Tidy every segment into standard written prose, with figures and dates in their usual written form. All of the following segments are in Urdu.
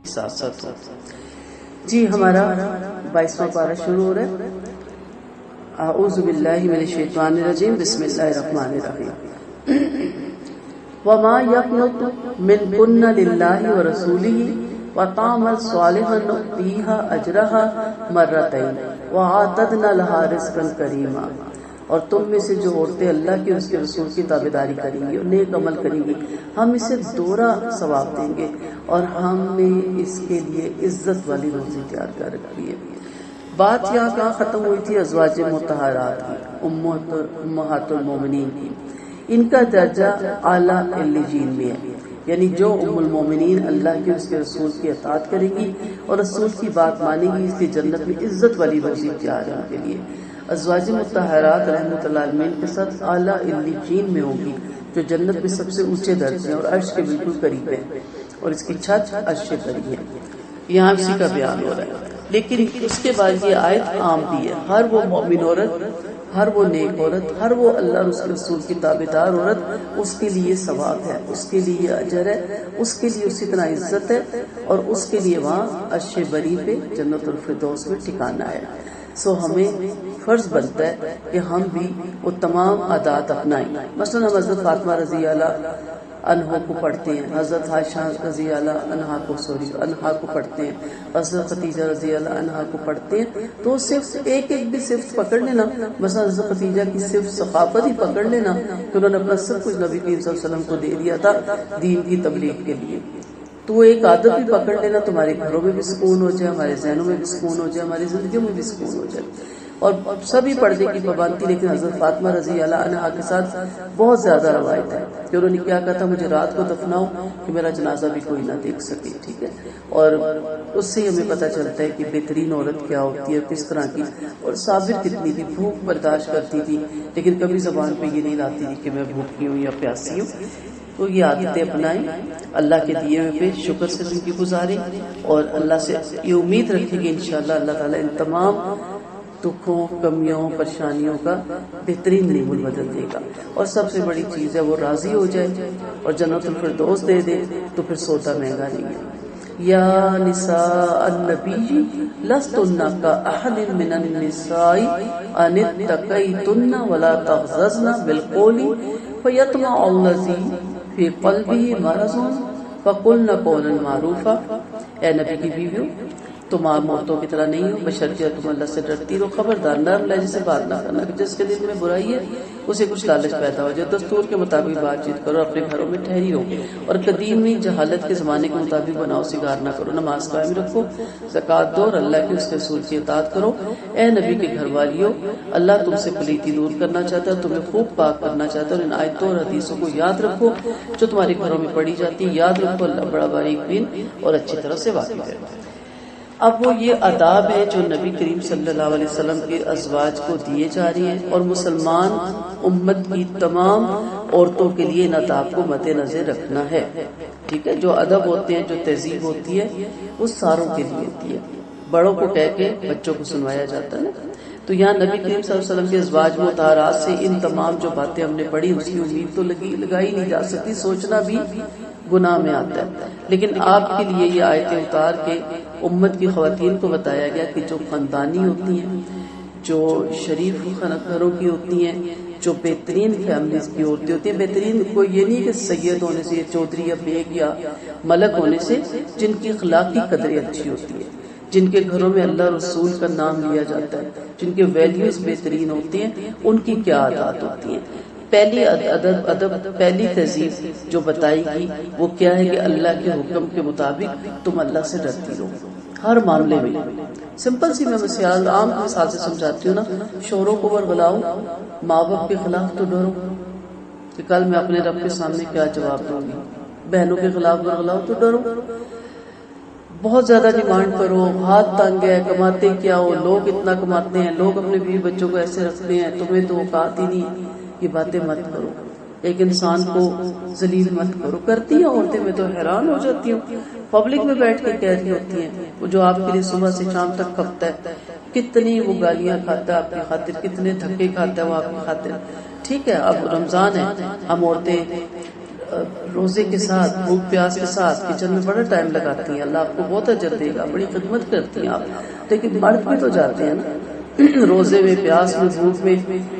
ساتھ ساتھ ہو. جی ہمارا 22واں پارہ شروع ہو رہا ہے. اعوذ باللہ من الشیطان الرجیم. بسم اللہ الرحمن الرحیم. وما يقنط منكن لله ورسوله وتعمل صالحا نؤتيها اجرها مرتين واعتدنا لها رزقا كريما. اور تم میں سے جو عورتیں اللہ کے اس کے رسول کی تابعداری کریں گی اور نیک عمل کریں گی ہم اسے دوہرا ثواب دیں گے اور ہم نے اس کے لیے عزت والی روزی تیار کر رکھی ہے. بات یہاں کہاں ختم ہوئی تھی؟ ازواج مطہرات کی، امہات المومنین کی. ان کا درجہ اعلیٰ علیین میں ہے، یعنی جو ام المومنین اللہ کے اس کے رسول کی اطاعت کریں گی اور رسول کی بات مانیں گی اس کی جنت میں عزت والی روزی تیار ہے ان کے لیے. ازواج مطہرات رحمۃ اللہ علیہم کے ساتھ اعلیٰ علیین میں ہوگی جو جنت میں سب سے اونچے درجے ہیں اور عرش کے بالکل قریب ہے اور اس کی چھت عرش قریب ہے. یہاں اسی کا بیان ہو رہا ہے. لیکن اس کے بعد یہ آیت عام بھی ہے. ہر وہ مومن عورت، ہر وہ نیک عورت، ہر وہ اللہ اور اس کے رسول کی تابعدار عورت، اس کے لیے ثواب ہے، اس کے لیے اجر ہے، اس کے لیے اسی طرح عزت ہے اور اس کے لیے وہاں عرش بری پہ جنت الفردوس میں ٹھکانا ہے. سو ہمیں فرض بنتا ہے کہ ہم بھی وہ تمام عادات اپنائیں. مثلا ہم حضرت فاطمہ رضی اللہ عنہ کو پڑھتے ہیں، حضرت عائشہ رضی اللہ عنہا کو پڑھتے ہیں، حضرت خدیجہ رضی اللہ عنہا کو پڑھتے ہیں. تو صرف ایک بھی صفت پکڑ لینا. مثلا حضرت خدیجہ کی صرف ثقافت ہی پکڑ لینا کہ انہوں نے اپنا سب کچھ نبی کریم صلی اللہ علیہ وسلم کو دے دیا تھا دین کی تبلیغ کے لیے. تو وہ ایک عادت بھی پکڑ لینا، تمہارے گھروں میں بھی سکون ہو جائے، ہمارے ذہنوں میں بھی سکون ہو جائے، ہماری زندگیوں میں بھی سکون ہو جائے. اور سبھی پردے کی پابندی، لیکن حضرت فاطمہ رضی اللہ عنہا کے ساتھ بہت زیادہ روایت ہے کہ انہوں نے کیا کہا تھا، مجھے رات کو دفناؤ کہ میرا جنازہ بھی کوئی نہ دیکھ سکے. ٹھیک ہے. اور اس سے ہمیں پتہ چلتا ہے کہ بہترین عورت کیا ہوتی ہے، کس طرح کی، اور صابر کتنی تھی، بھوک برداشت کرتی تھی لیکن کبھی زبان پہ یہ نہیں لاتی تھی کہ میں بھوکی ہوں یا پیاسی ہوں. تو یہ عادتیں اپنائیں، اللہ کے دیے ہوئے پہ شکر سے زندگی گزاریں اور اللہ سے یہ امید رکھیں کہ انشاءاللہ اللہ تعالیٰ ان تمام دکھوں، کمیوں، پریشانیوں کا بہترین نعمت بدل دے گا. اور سب سے بڑی چیز ہے وہ راضی ہو جائے اور جنت الفردوس دے دے تو پھر سودا مہنگا نہیں ہے. یا نساء النبی لستن کاحد من النساء ان اتقیتن ولا تغضضن بالقول فیطمع الذی فی قلبہ مرض فقلن قولا معروفا. اے نبی کی بیویوں، تم عام عورتوں کی طرح نہیں ہو، بشرطیہ تم اللہ سے ڈرتی رہو. خبردار نرم لہجے سے بات نہ کرنا کہ جس کے دل میں برائی ہے اسے کچھ لالچ پیدا ہو جائے. دستور کے مطابق بات چیت کرو، اپنے گھروں میں ٹھہری رہو اور قدیمی جہالت کے زمانے کے مطابق بناؤ سگار نہ کرو. نماز قائم رکھو، زکوٰۃ دو اور اللہ کے اس کے رسول کی اطاعت کرو. اے نبی کے گھر والیوں، اللہ تم سے پلیتی دور کرنا چاہتا ہے، تمہیں خوب پاک کرنا چاہتا ہے. اور ان آیتوں اور حدیثوں کو یاد رکھو جو تمہارے گھروں میں پڑھی جاتی ہے. یاد رکھو اللہ بڑا باریک بین اور اچھی طرح سے واقف ہے. اب وہ یہ آداب ہے جو نبی کریم صلی اللہ علیہ وسلم کے ازواج کو دیے جا رہے ہیں اور مسلمان امت کی تمام عورتوں کے لیے ان آداب کو مد نظر رکھنا ہے. ٹھیک ہے. جو ادب ہوتے ہیں، جو تہذیب ہوتی ہے، وہ ساروں کے لیے ہوتی ہے. بڑوں کو کہہ کے بچوں کو سنوایا جاتا ہے نا. تو یہاں نبی کریم صلی اللہ علیہ وسلم کے ازواج مطہرات سے ان تمام جو باتیں ہم نے پڑھی اس کی امید تو لگائی نہیں جا سکتی. سوچنا بھی گناہ میں آتا ہے. لیکن آپ کے لیے یہ آیتیں اتار کے امت کی خواتین کو بتایا گیا کہ جو خاندانی ہوتی ہیں، جو شریف گھروں کی ہوتی ہیں، جو بہترین فیملیز کی عورتیں ہوتی ہیں. بہترین کوئی یہ نہیں کہ سید ہونے سے یا چودھری یا بیگ یا ملک ہونے سے، جن کی اخلاقی قدریں اچھی ہوتی ہیں، جن کے گھروں میں اللہ رسول کا نام لیا جاتا ہے، جن کے ویلیوز بہترین ہوتے ہیں. ان کی کیا عادات ہوتی ہیں؟ پہلی ادب پہلی تہذیب جو بتائی گئی وہ کیا ہے کہ اللہ کے حکم کے مطابق تم اللہ سے ڈرتی رہو ہر معاملے میں. سمپل سی میں مثال عام مثال سے سمجھاتی ہوں نا. شوہروں کو ورغلاؤ، ماں باپ کے خلاف تو ڈرو کہ کل میں اپنے رب کے سامنے کیا جواب دوں گی. بہنوں کے خلاف ورغلاؤ تو ڈرو. بہت زیادہ ڈیمانڈ کرو، ہاتھ تنگ ہے، کماتے کیا ہو، لوگ اتنا کماتے ہیں، لوگ اپنے بیوی بچوں کو ایسے رکھتے ہیں، تمہیں تو اوقات ہی نہیں. یہ باتیں مت کرو. ایک انسان کو ذلیل مت کرو. کرتی ہیں عورتیں، میں تو حیران ہو جاتی ہوں. پبلک میں بیٹھ کے کہہ رہی ہوتی ہیں، وہ جو آپ کے لیے صبح سے شام تک کھپتا ہے، کتنی وہ گالیاں کھاتا ہے آپ کی خاطر، کتنے دھکے کھاتا ہے وہ آپ کی خاطر. ٹھیک ہے، اب رمضان ہے، ہم عورتیں روزے کے ساتھ بھوک پیاس کے ساتھ کچن میں بڑا ٹائم لگاتی ہیں، اللہ آپ کو بہت اجر دے گا، بڑی خدمت کرتی ہیں آپ، لیکن مرد بھی تو جاتے ہیں نا روزے میں، پیاس میں، بھوک میں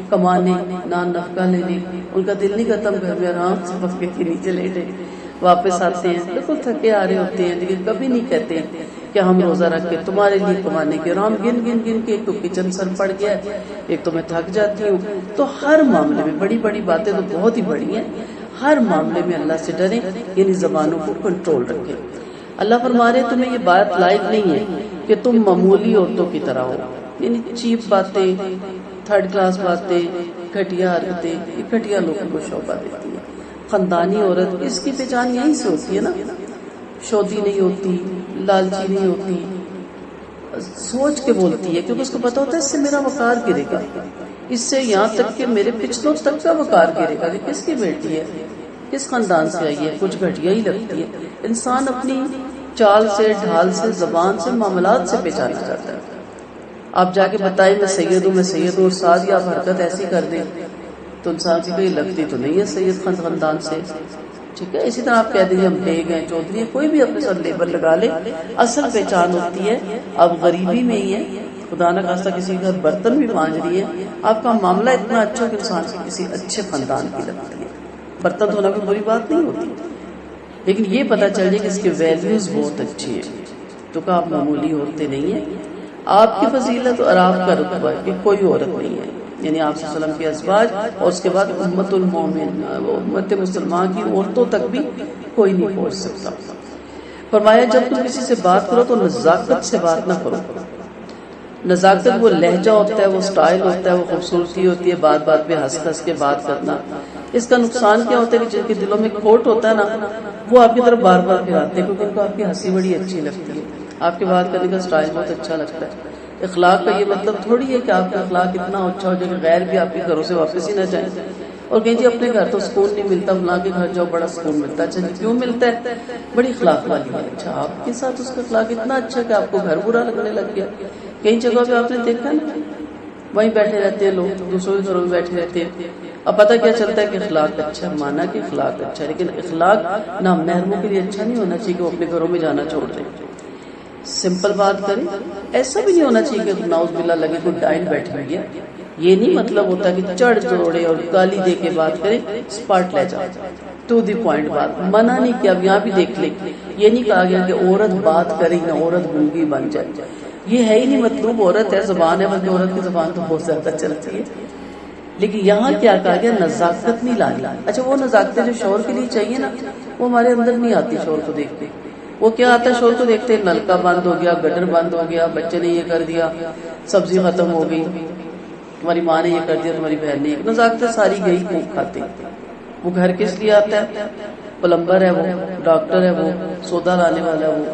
کمانے، نان نفقہ لینے، ان کا دل نہیں کرتا گھر میں آرام سے پکے کے نیچے لیٹے، واپس آتے ہیں بالکل تھکے آ رہے ہوتے ہیں، لیکن کبھی نہیں کہتے کہ ہم روزہ رکھ کے تمہارے لیے کمانے کے، اور ہم گن گن گن کے ایک تو کچن سر پڑ گیا ہے، ایک تو میں تھک جاتی ہوں۔ تو ہر معاملے میں بڑی بڑی باتیں تو بہت ہی بڑی ہیں، ہر معاملے میں اللہ سے ڈریں، یعنی زبانوں کو کنٹرول رکھیں۔ اللہ فرما رہے تمہیں یہ بات لائق نہیں ہے کہ تم معمولی عورتوں کی طرح ہو، یعنی چیپ باتیں، تھرڈ کلاس باتیں، گھٹیا حرکتیں، یہ گھٹیا لوگوں کو شوبہ دیتی ہے۔ خاندانی عورت اس کی پہچان یہیں سے ہوتی ہے نا، شودی نہیں ہوتی، لالچی نہیں ہوتی، سوچ کے بولتی ہے، کیونکہ اس کو پتا ہوتا ہے اس سے میرا وقار گرے گا، اس سے یہاں تک کہ میرے پچھلوں تک کا وقار گرے گا کہ کس کی بیٹی ہے، کس خاندان سے آئی ہے، کچھ گھٹیا ہی لگتی ہے۔ انسان اپنی چال سے، ڈھال سے، زبان سے، معاملات سے پہچانا جاتا ہے۔ آپ جا کے بتائیں میں سید ہوں اور ساتھ ہی آپ حرکت ایسی کر دیں تو انسان کی کوئی لگتی تو نہیں ہے سید خاندان سے، ٹھیک ہے۔ اسی طرح آپ کہہ دیں ہم بیگ ہیں، چودھری ہیں، کوئی بھی اپنے ساتھ لیبل لگا لے، اصل پہچان ہوتی ہے اب غریبی میں ہی ہے، خدا نہ خواستہ کسی کا برتن بھی مانج رہی ہے، آپ کا معاملہ اتنا اچھا کہ انسان سے کسی اچھے خاندان کی لگتی ہے۔ برتن دھونا کوئی بری بات نہیں ہوتی، لیکن یہ پتا چل جائے کہ اس کی ویلیوز بہت اچھی ہے، تو کہ آپ معمولی عورتیں نہیں ہیں، آپ کی فضیلت اور آپ کا رتبہ کہ کوئی عورت نہیں ہے، یعنی آپ صلی اللہ علیہ وسلم کے ازواج اور اس کے بعد امت المومن، امت مسلمان کی عورتوں تک بھی کوئی نہیں پہنچ سکتا۔ فرمایا جب تم کسی سے بات کرو تو نزاکت سے بات نہ کرو۔ نزاکت وہ لہجہ ہوتا ہے، وہ سٹائل ہوتا ہے، وہ خوبصورتی ہوتی ہے، بات بات پہ ہنس ہنس کے بات کرنا۔ اس کا نقصان کیا ہوتا ہے کہ جن کے دلوں میں کھوٹ ہوتا ہے نا، وہ آپ کی طرف بار بار پھراتے ہیں کیونکہ ان کو آپ کی ہنسی بڑی اچھی لگتی ہے، آپ کے بات کرنے کا سٹائل بہت اچھا لگتا ہے۔ اخلاق کا یہ مطلب تھوڑی ہے کہ آپ کا اخلاق اتنا اچھا ہو جائے کہ غیر بھی آپ کے گھروں سے واپس ہی نہ جائیں اور کہیں جی اپنے گھر تو سکون نہیں ملتا، فلاں کے گھر جاؤ بڑا سکون ملتا ہے۔ اچھا جی کیوں ملتا ہے؟ بڑی اخلاق والی ہے، اچھا آپ کے ساتھ اس کا اخلاق اتنا اچھا کہ آپ کو گھر برا لگنے لگ گیا۔ کئی جگہوں پہ آپ نے دیکھا نا وہیں بیٹھے رہتے ہیں لوگ، دوسروں کے گھروں میں بیٹھے رہتے ہیں، اب پتہ کیا چلتا ہے کہ اخلاق اچھا، مانا کہ اخلاق اچھا، لیکن اخلاق نہ محرموں کے لیے اچھا نہیں ہونا چاہیے کہ وہ اپنے گھروں میں جانا چھوڑ دیں۔ سمپل بات کریں، ایسا بھی نہیں ہونا چاہیے کہ نعوذ باللہ لگے کوئی ڈائن بیٹھ ہوئی ہے، یہ نہیں مطلب ہوتا کہ چڑھ جوڑے اور گالی دے کے بات کریں، اسپاٹ لے جاؤ، ٹو دی پوائنٹ بات، منع نہیں کیا۔ اب یہاں بھی دیکھ لیں، یہ نہیں کہا گیا کہ عورت بات کرے نہ عورت گونگی بن جائے، یہ ہے ہی نہیں مطلوب، عورت ہے زبان ہے، بلکہ عورت کی زبان تو بہت زیادہ چلتی ہے، لیکن یہاں کیا کہا گیا نزاکت نہیں لانی۔ اچھا وہ نزاکتیں جو شوہر کے لیے چاہیے نا وہ ہمارے اندر نہیں آتی شوہر کو دیکھ کے، وہ کیا آتا ہے شوہر کو دیکھتے ہیں نلکا بند ہو گیا، گٹر بند ہو گیا، بچے نے یہ کر دیا، سبزی ختم ہو گئی، تمہاری ماں نے یہ کر دیا، تمہاری بہن نے، نزاکتیں ساری گئی پھونک کھاتے۔ وہ گھر کس لیے آتا ہے؟ پلمبر ہے وہ، ڈاکٹر ہے وہ، سودا لانے والا ہے وہ،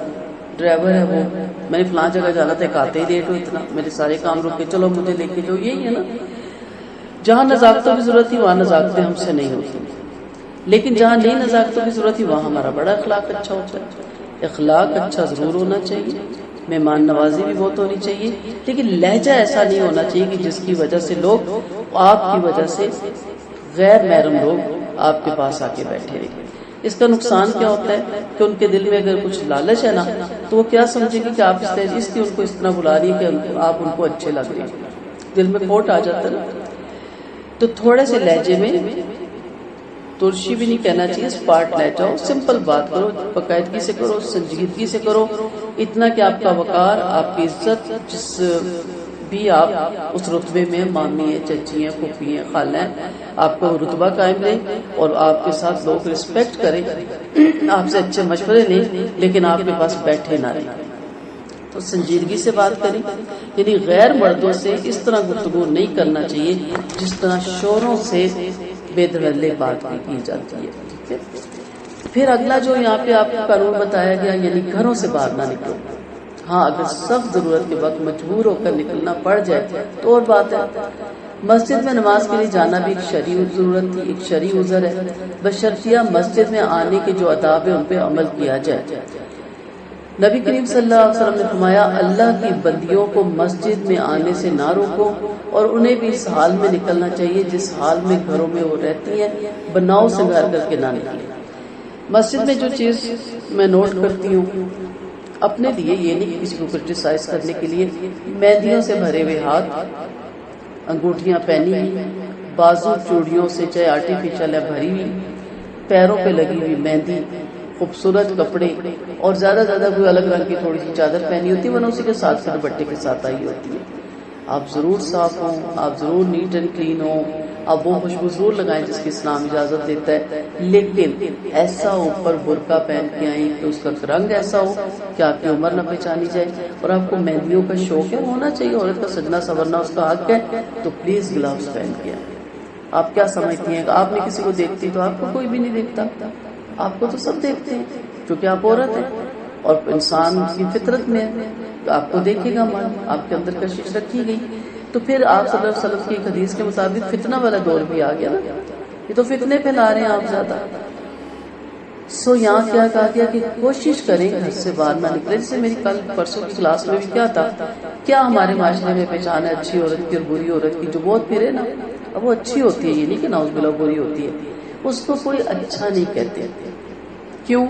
ڈرائیور ہے وہ، میں نے فلاں جگہ جانا تھا کھاتے ہی لیٹ ہو اتنا، میرے سارے کام رک کے چلو مجھے لے کے جو، یہی ہے نا۔ جہاں نزاکتوں کی ضرورت تھی وہاں نزاکتیں ہم سے نہیں ہوتی، لیکن جہاں نہیں نزاکتوں کی ضرورت تھی وہاں ہمارا بڑا اخلاق اچھا ہوتا ہے۔ اخلاق اچھا ضرور ہونا چاہیے، مہمان نوازی بھی بہت ہونی چاہیے، لیکن لہجہ ایسا نہیں ہونا چاہیے کہ جس کی وجہ سے لوگ آپ کی وجہ سے غیر محرم لوگ آپ کے پاس آ کے بیٹھے رہیں۔ اس کا نقصان کیا ہوتا ہے کہ ان کے دل میں اگر کچھ لالچ ہے نا تو وہ کیا سمجھے گی کہ آپ اس لیے ان کو اس طرح بلا رہی ہے کہ آپ ان کو اچھے لگ رہے ہیں، دل میں کھوٹ آ جاتا ہے۔ تو تھوڑے سے لہجے میں ترشی بھی نہیں کہنا چاہیے، اسپاٹ لے جاؤ، سمپل بات کرو، باقاعدگی سے کرو، سنجیدگی سے کرو، اتنا کہ آپ کا وقار، آپ کی عزت، جس بھی آپ اس رتبے میں مامی ہیں، چچی ہیں، پھوپھی ہیں، خالہ ہیں، آپ کو رتبہ قائم رہے اور آپ کے ساتھ لوگ رسپیکٹ کریں، آپ سے اچھے مشورے لیں، لیکن آپ کے پاس بیٹھے نہ رہیں۔ تو سنجیدگی سے بات کریں، یعنی غیر مردوں سے اس طرح گفتگو نہیں کرنا چاہیے جس طرح شوروں سے بے دھڑلے بات کی جاتی ہے، ٹھیک ہے۔ پھر اگلا جو یہاں پہ آپ کو قانون بتایا گیا، یعنی گھروں سے باہر نہ نکلو۔ ہاں اگر سخت ضرورت کے وقت مجبور ہو کر نکلنا پڑ جائے تو اور بات ہے۔ مسجد میں نماز کے لیے جانا بھی ایک شرعی ضرورت تھی، ایک شرعی عذر ہے، بشرطیہ مسجد میں آنے کے جو آداب ہیں ان پہ عمل کیا جائے۔ نبی کریم صلی اللہ علیہ وسلم نے فرمایا اللہ کی بندیوں کو مسجد میں آنے سے نہ روکو اور انہیں بھی اس حال میں نکلنا چاہیے جس حال میں گھروں میں وہ رہتی ہیں، بناؤ سنگار کر کے نہ نکلے۔ مسجد میں جو چیز میں نوٹ کرتی ہوں اپنے لیے، یہ نہیں کہ کسی کو کرٹیسائز کرنے کے لیے، مہندیوں سے بھرے ہوئے ہاتھ، انگوٹھیاں پہنی ہوئی، بازو چوڑیوں سے چاہے آرٹیفیشل ہے بھری ہوئی، پیروں پہ لگی ہوئی مہندی، خوبصورت کپڑے، اور زیادہ کوئی الگ رنگ کی تھوڑی سی چادر پہنی ہوتی ہے، ورنہ اسی کے ساتھ پھر دوپٹے کے ساتھ آئی ہوتی ہے۔ آپ ضرور صاف ہوں، آپ ضرور نیٹ اینڈ کلین ہوں، آپ وہ خوشبو ضرور لگائیں جس کی اسلام اجازت دیتا ہے، لیکن ایسا اوپر برقع پہن کے آئیں کہ اس کا رنگ ایسا ہو کہ آپ کی عمر نہ پہچانی جائے۔ اور آپ کو مہندیوں کا شوق ہے، ہونا چاہیے، عورت کا سجنا سورنا اس کا حق ہے، تو پلیز گلوز پہن کے آئیں۔ آپ کیا سمجھتی ہیں؟ آپ نے کسی کو دیکھتی تو آپ کو کوئی بھی نہیں دیکھتا، آپ کو تو سب دیکھتے ہیں کیونکہ آپ عورت ہیں، اور انسان کی فطرت میں ہے، تو آپ کو دیکھے گا من، آپ کے اندر کشش رکھی گئی۔ تو پھر آپ صلی اللہ علیہ وسلم کی ایک حدیث کے مطابق فتنہ والا دور بھی آ گیا نا، یہ تو فتنے پھیلا رہے ہیں آپ زیادہ۔ یہاں کیا کہا گیا کہ کوشش کریں گھر سے باہر نہ نکلے۔ جیسے میری کل پرسوں کی کلاس میں بھی کیا تھا، کیا ہمارے معاشرے میں پہچان ہے اچھی عورت کی اور بری عورت کی؟ جو بہت پھرے نا، اب وہ اچھی ہوتی ہے، یہ نہیں کہ نعوذ باللہ بری ہوتی ہے، اس کو کوئی اچھا نہیں کہتے۔ کیوں؟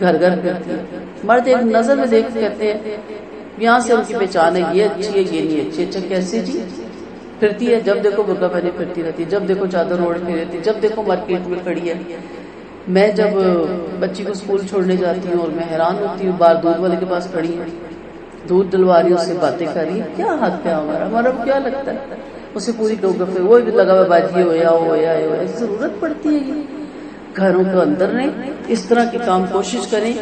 گھر پھرتی ہے، مرد ایک نظر میں دیکھ کہتے ہیں یہاں سے ان کی پہچان ہے، یہ اچھی ہے یہ نہیں اچھی۔ اچھا کیسے جی؟ پھرتی ہے، جب دیکھو برقع پہنے پھرتی رہتی ہے، جب دیکھو چادر اوڑھ کے رہتی ہے، جب دیکھو مارکیٹ میں کھڑی ہے۔ میں جب بچی کو اسکول چھوڑنے جاتی ہوں اور میں حیران ہوتی ہوں، باہر دودھ والے کے پاس کھڑی ہے، دودھ ڈلوا رہی ہے، اس سے باتیں کر رہی ہے، کیا حق ہے ہمارا کیا لگتا ہے اسے پوری گفتگو وہ بھی لگا ہوا باجی ہویا ضرورت پڑتی ہے؟ یہ گھروں کے اندر نہیں، اس طرح کے کام کوشش کریں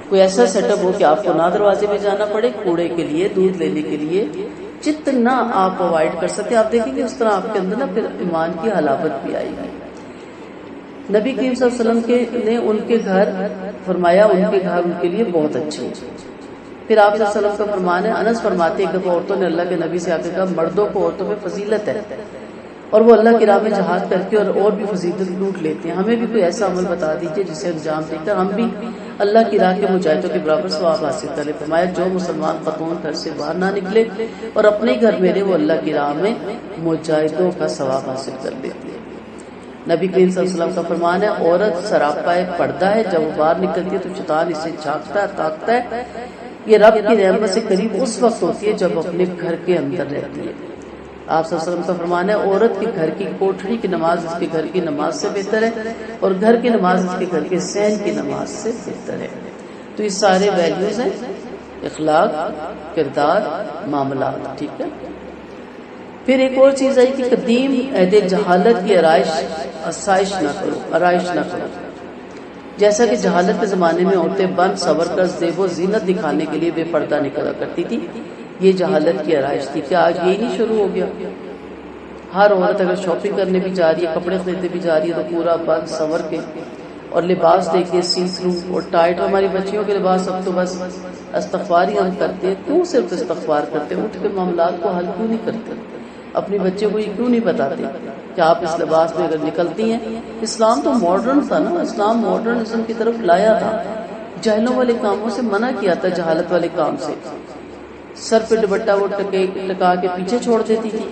کوئی ایسا سیٹ اپ ہو کہ آپ کو نہ دروازے میں جانا پڑے کوڑے کے لیے، دودھ لینے کے لیے، جتنا آپ اوائڈ کر سکتے۔ آپ دیکھیں گے اس طرح آپ کے اندر نا پھر ایمان کی حلاوت بھی آئے گی۔ نبی کریم صلی اللہ علیہ وسلم نے ان کے گھر فرمایا، ان کے گھر ان کے لیے بہت اچھے ہیں۔ پھر آپ صلی اللہ علیہ وسلم کا فرمان ہے، انس فرماتے ایک دفعہ عورتوں نے اللہ کے نبی سے آ کے کہا مردوں کو عورتوں میں فضیلت ہے اور وہ اللہ کی راہ میں جہاد کر کے اور بھی فضیلت لوٹ لیتے ہیں، ہمیں بھی کوئی ایسا عمل بتا دیجئے جسے انجام دے کر ہم بھی اللہ کی راہ کے مجاہدوں کے برابر ثواب حاصل کریں۔ فرمایا جو مسلمان خاتون گھر سے باہر نہ نکلے اور اپنے گھر میں رہے، وہ اللہ کی راہ میں مجاہدوں کا ثواب حاصل کر لیتی ہے۔ نبی کریم صلی اللہ علیہ وسلم کا فرمان ہے، عورت سراپا ایک پردہ ہے، جب وہ باہر نکلتی ہے تو شیطان اسے جھانکتا ہے، تاکتا ہے۔ یہ رب کی رحمت سے قریب اس وقت ہوتی ہے جب اپنے گھر کے اندر رہتی ہے۔ آپ صلی اللہ علیہ وسلم کا فرمان ہے، عورت کے گھر کی کوٹھڑی کی نماز اس کے گھر کی نماز سے بہتر ہے اور گھر کی نماز اس کے گھر کے صحن کی نماز سے بہتر ہے۔ تو یہ سارے ویلیوز ہیں، اخلاق، کردار، معاملات، ٹھیک ہے۔ پھر ایک اور چیز ہے کہ قدیم عہد جہالت کی آرائش نہ کرو۔ جیسا کہ جہالت کے زمانے میں عورتیں بند سور کر زیب و زینت دکھانے کے لیے بے پردہ نکلا کرتی تھی، یہ جہالت کی آرائش تھی۔ کیا آج یہی نہیں شروع ہو گیا؟ ہر عورت اگر شاپنگ کرنے بھی جا رہی ہے، کپڑے خریدنے بھی جا رہی ہے، تو پورا بند سور کے اور لباس دیکھے سی تھرو اور ٹائٹ۔ ہماری بچیوں کے لباس اب تو بس استغفار ہی ہم کرتے ہیں۔ کیوں صرف استغفار کرتے ہیں؟ اٹھ کے معاملات کو حل کیوں نہیں کرتے؟ اپنی بچے کو یہ کیوں نہیں بتاتے کہ آپ اس لباس میں اگر نکلتی ہیں؟ اسلام تو ماڈرن تھا نا، اسلام ماڈرنزم کی طرف لایا تھا، جہلوں والے کاموں سے منع کیا تھا، جہالت والے کام سے۔ سر پہ دوپٹہ وہ ٹکا کے پیچھے چھوڑ دیتی تھی،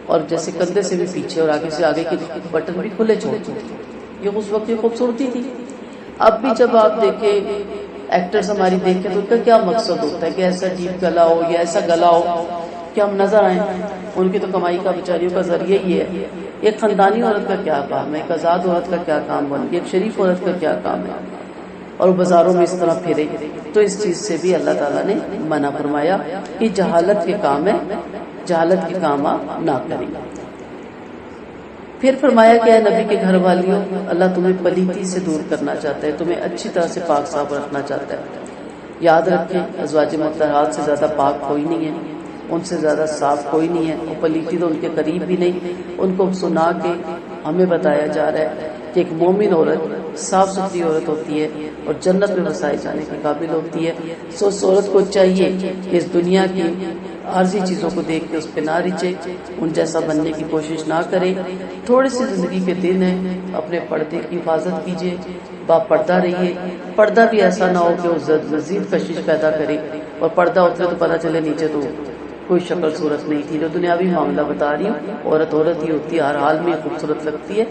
اور جیسے کندھے سے بھی پیچھے اور آگے سے آگے کے بٹن بھی کھلے چھوڑتی تھی۔ یہ اس وقت کی خوبصورتی تھی۔ اب بھی جب آپ دیکھیں ایکٹرز ہماری دیکھیں تو ان کا کیا مقصد ہوتا ہے کہ ایسا ڈیپ گلا ہو یا ایسا گلا ہو کہ ہم نظر آئیں۔ ان کی تو کمائی کا بیچاریوں کا ذریعہ ہی ہے۔ ایک خاندانی عورت کا کیا کام ہے، ایک آزاد عورت کا کیا کام بن گیا، ایک شریف عورت کا کیا کام ہے، اور بازاروں میں اس طرح پھرے۔ تو اس چیز سے بھی اللہ تعالیٰ نے منع فرمایا کہ جہالت کے کام ہے، جہالت کے کام آپ نہ کریں۔ پھر فرمایا کہ اے نبی کے گھر والیوں، اللہ تمہیں پلیتی سے دور کرنا چاہتا ہے، تمہیں اچھی طرح سے پاک صاف رکھنا چاہتا ہے۔ یاد رکھیں ازواج مطہرات سے زیادہ پاک کوئی نہیں ہے، ان سے زیادہ صاف کوئی نہیں ہے، اور پلیتی تو ان کے قریب بھی نہیں۔ ان کو سنا کے ہمیں بتایا جا رہا ہے کہ ایک مومن عورت صاف ستھری عورت ہوتی ہے اور جنت میں بسائے جانے کے قابل ہوتی ہے۔ سو اس عورت کو چاہیے کہ اس دنیا کی عارضی چیزوں کو دیکھ کے اس پہ نہ رچے، ان جیسا بننے کی کوشش نہ کرے۔ تھوڑی سی زندگی کے دن ہیں، اپنے پردے کی حفاظت کیجیے، با پردہ رہیے۔ پردہ بھی ایسا نہ ہو کہ وہ مزید کشش پیدا کرے، اور پردہ اترے تو پتہ چلے نیچے تو کوئی شکل صورت نہیں تھی. جو دنیاوی معاملہ بتا رہی ہوں, عورت عورت ہی ہوتی ہے, ہر حال میں خوبصورت لگتی ہے,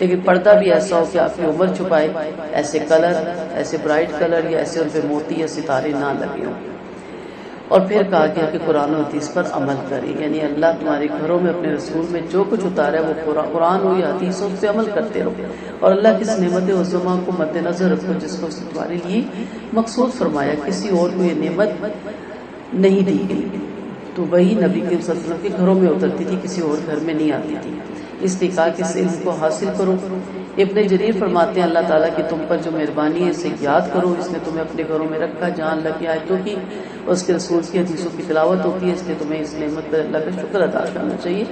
لیکن پردہ بھی ایسا ہو کہ آپ کی عمر چھپائے, ایسے کلر, ایسے برائٹ کلر یا ایسے ان پہ موتی یا ستارے نہ لگے ہوں. اور پھر کہا گیا کہ قرآن و حدیث پر عمل کریں, یعنی اللہ تمہارے گھروں میں اپنے رسول میں جو کچھ اتارا ہے وہ قرآن ہو یا حدیث ہو, اس پہ عمل کرتے رہو. اور اللہ کی اس نعمت عظمیٰ کو مد نظر رکھو جس کو تمہارے لیے مقصود فرمایا, کسی اور کو یہ نعمت نہیں دی گئی. تو وہی نبی کے صلی اللہ علیہ وسلم کے گھروں میں اترتی تھی, کسی اور گھر میں نہیں آتی تھی. اس لیے کہا کہ اس علم کو حاصل کرو. ابن جریر فرماتے ہیں اللہ تعالیٰ کی تم پر جو مہربانی ہے اسے یاد کرو, اس نے تمہیں اپنے گھروں میں رکھا, جان لگی آیتوں کی اور اس کے رسول کی حدیثوں کی تلاوت ہوتی ہے, اس لیے تمہیں اس نعمت پر اللہ کا شکر ادا کرنا چاہیے,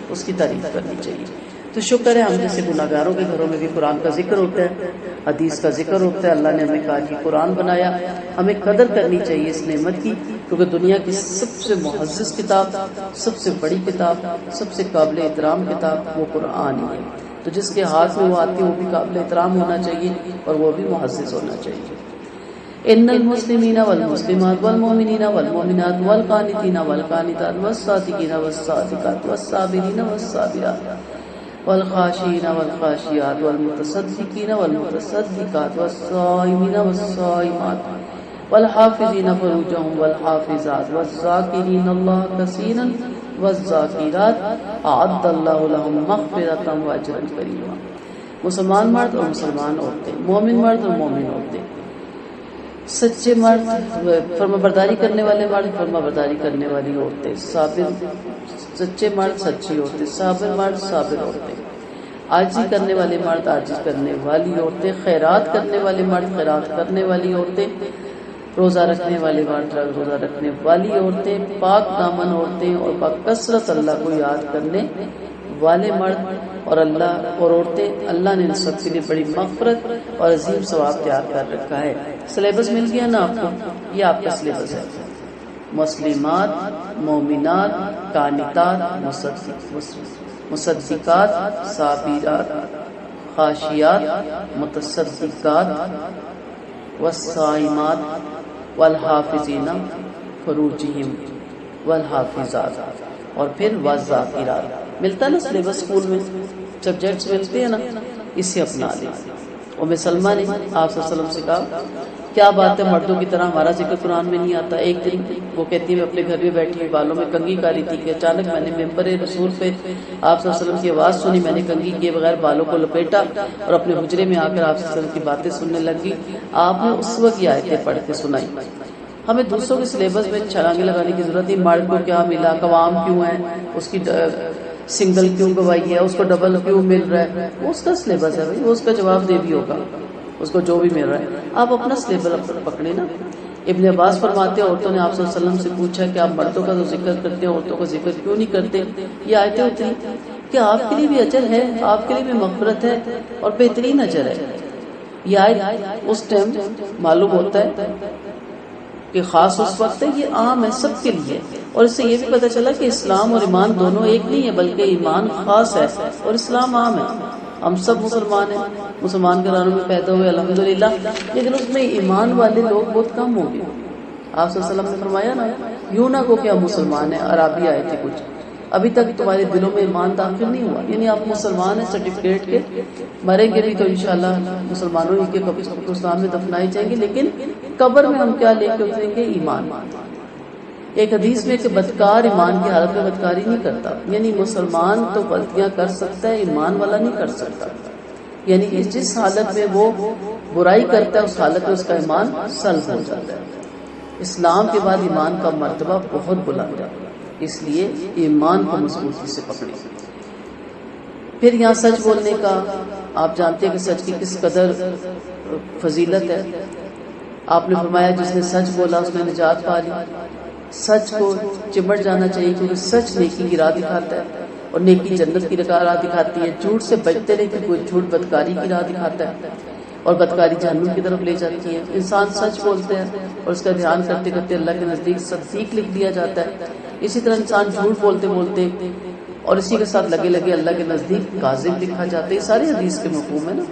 اس کی تعریف کرنی چاہیے. تو شکر ہے ہم جیسے گناہ گاروں کے گھروں میں بھی قرآن کا ذکر ہوتا ہے, حدیث کا ذکر ہوتا ہے. اللہ نے ہمیں کہا کہ قرآن بنایا, ہمیں قدر کرنی چاہیے اس نعمت کی, کیونکہ دنیا کی سب سے معزز کتاب, سب سے بڑی کتاب, سب سے قابل احترام کتاب وہ قرآن ہی ہے. تو جس کے ہاتھ میں وہ آتی ہے وہ بھی قابل احترام ہونا چاہیے اور وہ بھی معزز ہونا چاہیے. ان المسلمین والمسلمات والمؤمنین والمؤمنات والقانتین والقانتات والصادقین والصادقات والصابرین والصابرات والخاشعین والخاشعات والمتصدقین والمتصدقات والصائمین والصائمات والحافظین فروجهم والحافظات والذاکرین اللہ کثیرا والذاکرات اعد اللہ لهم مغفرۃ واجرا کریما. مسلمان مرد اور مسلمان عورتیں, مومن مرد اور مومن عورتیں, سچے مرد, فرما برداری کرنے والے مرد, فرما برداری کرنے والی عورتیں, صابر سچے مرد, سچی عورتیں, صابر مرد, صابر عورتیں, عاجزی کرنے والے مرد, عاجزی کرنے والی عورتیں, خیرات کرنے والے مرد, خیرات کرنے والی عورتیں, روزہ رکھنے والے مرد, روزہ رکھنے والی عورتیں, پاک دامن عورتیں اور بکثرت اللہ کو یاد کرنے والے مرد اور اللہ اور عورتیں. اللہ نے ان سب کے لیے بڑی مغفرت اور عظیم ثواب تیار کر رکھا ہے. سلیبس مل گیا نا آپ کو, یہ آپ کا سلیبس ہے. مسلمات, مومنات, قانتات, مصدقات, صابرات, خاشعات, متصدقات, والصائمات, والحافظین فروجہم والحافظات, اور پھر والذاکرات. ملتا نا سلیبس اسکول میں, سبجیکٹس ملتے ہیں نا, اس سے اپنا لیں. ام سلمہ نے آپ صلی اللہ علیہ وسلم سے کہا کیا بات ہے مردوں کی طرح ہمارا ذکر قرآن میں نہیں آتا. ایک دن وہ کہتی ہے میں اپنے گھر میں بیٹھی ہوئی بالوں میں کنگھی کاری تھی کہ اچانک میں نے ممبر رسول پہ آپ صلی اللہ علیہ وسلم کی آواز سنی. میں نے کنگھی کیے بغیر بالوں کو لپیٹا اور اپنے حجرے میں آ کر آپ صلی اللہ علیہ وسلم کی باتیں سننے لگی. آپ نے اس وقت یہ آیتیں پڑھ کے سنائی. ہمیں دوسروں کے سلیبس میں چھلانگیں لگانے کی ضرورت نہیں. مرد کو کیا ملا, قوام کیوں ہے, اس کی سنگل کیوں گوائی ہے, اس کو ڈبل کیوں مل رہا ہے, وہ اس کا سلیبس ہے بھائی, وہ اس کا جواب دے بھی ہوگا, اس کو جو بھی مل رہا ہے. آپ اپنا سلیبس پکڑے نا. ابن عباس فرماتے ہیں عورتوں نے آپ صلی اللہ علیہ وسلم سے پوچھا کہ آپ مردوں کا تو ذکر کرتے ہیں, عورتوں کا ذکر کیوں نہیں کرتے. یہ آیتیں اتری کہ آپ کے لیے بھی اجر ہے, آپ کے لیے بھی مغفرت ہے اور بہترین اجر ہے. یہ آیت اس ٹائم معلوم ہوتا ہے کہ خاص اس وقت ہے, یہ عام ہے سب کے لیے. اور اس سے یہ بھی پتہ چلا کہ اسلام اور ایمان دونوں ایک نہیں ہے, بلکہ ایمان خاص ہے اور اسلام عام ہے. ہم سب مسلمان ہیں, مسلمان گھرانوں میں پیدا ہوئے الحمدللہ, لیکن اس میں ایمان والے لوگ بہت کم ہوں گے. آپ صلی اللہ علیہ وسلم نے فرمایا نا, یوں نہ کو کہ آپ مسلمان ہیں, عربی آئے تھے کچھ, ابھی تک تمہارے دلوں میں ایمان داخل نہیں ہوا, یعنی آپ مسلمان ہیں سرٹیفکیٹ کے, مریں گے بھی تو انشاءاللہ مسلمانوں ہی کے قبرستان میں دفنائے جائیں گے, لیکن قبر میں ہم کیا لے کے اتریں گے؟ ایمان. ایک حدیث میں کہ بدکار ایمان کی حالت میں بدکاری نہیں کرتا, یعنی مسلمان تو غلطیاں کر سکتا ہے, ایمان والا نہیں کر سکتا. یعنی جس حالت میں وہ برائی کرتا ہے اس حالت میں اس کا ایمان سلب ہو جاتا ہے. اسلام کے بعد ایمان کا مرتبہ بہت بلند ہے, اس لیے ایمان کو مضبوطی سے پکڑیں. پھر یہاں سچ بولنے کا آپ جانتے ہیں کہ سچ کی کس قدر فضیلت ہے. آپ نے فرمایا جس نے سچ بولا اس نے نجات پا لی. سچ کو چمٹ جانا چاہیے کیونکہ سچ نیکی کی راہ دکھاتا ہے اور نیکی جنت کی راہ دکھاتی ہے. جھوٹ سے بچتے رہے کہ کوئی جھوٹ بدکاری کی راہ دکھاتا ہے اور بدکاری جہنم کی طرف لے جاتی ہے. انسان سچ بولتے ہیں اور اس کا دھیان کرتے کرتے اللہ کے نزدیک صدیق لکھ دیا جاتا ہے. اسی طرح انسان جھوٹ بولتے بولتے اور اسی کے ساتھ لگے لگے اللہ کے نزدیک کاذب لکھا جاتا ہے. یہ ساری حدیث کے مفہوم ہے نا.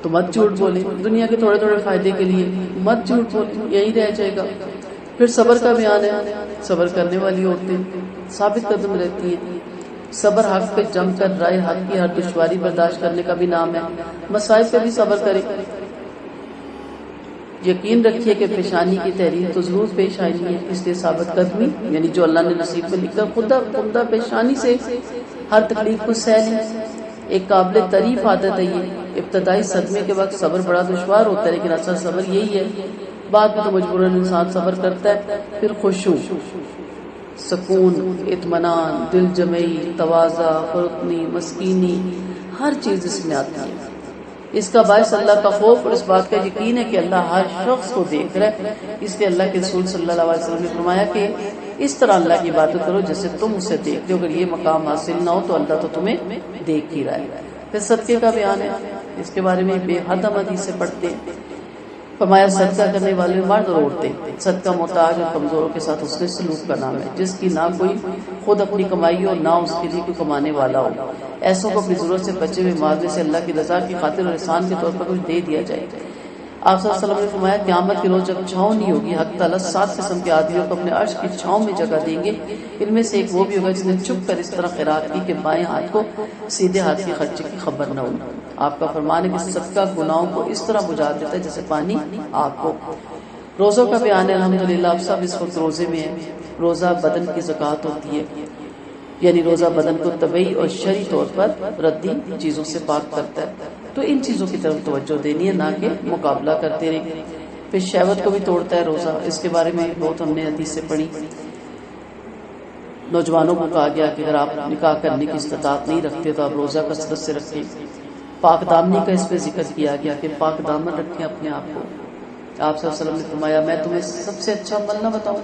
تو مت جھوٹ بولیں دنیا کے تھوڑے تھوڑے فائدے کے لیے, مت جھوٹ بولیں, یہی رہ جائے گا. پھر صبر کا بیان ہے. صبر کرنے والی عورتیں ثابت قدم رہتی ہیں. صبر حق پہ جم کر رائے حق کی ہر دشواری برداشت کرنے کا بھی نام ہے. مصائب پہ بھی صبر کرے. یقین رکھیے کہ پیشانی کی تحریر تو ضرور پیش آئی ہے، اس لیے ثابت قدمی یعنی جو اللہ نے نصیب میں لکھا خدا پیشانی سے ہر تکلیف کو سہ لیں. ایک قابل تعریف عادت ہے یہ. ابتدائی صدمے کے وقت صبر بڑا دشوار ہوتا ہے، لیکن اصل صبر یہی ہے. بعد میں تو مجبوراً انسان صبر کرتا ہے. پھر خشوع، سکون، اطمینان، دل جمعی، تواضع، فرقنی، مسکینی، ہر چیز اس میں آتی ہے. اس کا باعث اللہ کا خوف اور اس بات کا یقین ہے کہ اللہ ہر شخص کو دیکھ رہا ہے. اس لیے اللہ کے رسول صلی اللہ علیہ وسلم نے فرمایا کہ اس طرح اللہ کی عبادت کرو جیسے تم اسے دیکھتے ہو. اگر یہ مقام حاصل نہ ہو تو اللہ تو تمہیں دیکھ ہی رہا ہے. پھر صدقے کا بیان ہے. اس کے بارے میں بے حد حدیثیں پڑھتے ہیں. فرمایا صدقہ کرنے والے مرد اور عورتیں. صدقہ محتاج اور کمزوروں کے ساتھ حسن سلوک کا نام ہے، جس کی نہ کوئی خود اپنی کمائی ہو نہ اس کے لیے کوئی کمانے والا ہو. ایسوں کو اپنی ضرورت سے بچے ہوئے مال میں سے اللہ کی رضا کی خاطر اور احسان کے طور پر کچھ دے دیا جائے. آپ صلی اللہ علیہ وسلم نے فرمایا قیامت کے روز جب چھاؤں نہیں ہوگی، حق تعالیٰ 7 قسم کے آدمیوں کو اپنے عرش کی چھاؤں میں جگہ دیں گے. ان میں سے ایک وہ بھی ہوگا جس نے چھپ کر اس طرح خیرات کی کہ بائیں ہاتھ کو سیدھے ہاتھ کے خرچے کی خبر نہ ہو. آپ کا فرمان ہے کہ صدقہ گناہوں کو اس طرح بجھا دیتا ہے جیسے پانی آگ کو. روزوں کا بیان ہے. الحمدللہ آپ سب اس وقت روزے میں ہیں. روزہ بدن کی زکوٰۃ ہوتی ہے، یعنی روزہ بدن کو طبعی اور شرعی طور پر ردی چیزوں سے پاک کرتا ہے. تو ان چیزوں کی طرف توجہ دینی ہے، نہ کہ مقابلہ کرتے رہے. پھر شہوت کو بھی توڑتا ہے روزہ. اس کے بارے میں بہت ہم نے حدیث سے پڑھی. نوجوانوں کو کہا گیا کہ اگر آپ نکاح کرنے کی استطاعت نہیں رکھتے تو آپ روزہ کثرت سے رکھیں. پاک دامنی کا اس پہ ذکر کیا گیا کہ پاک دامن رکھیں اپنے آپ کو. آپ صلی اللہ علیہ وسلم نے فرمایا میں تمہیں سب سے اچھا عمل نہ بتاؤں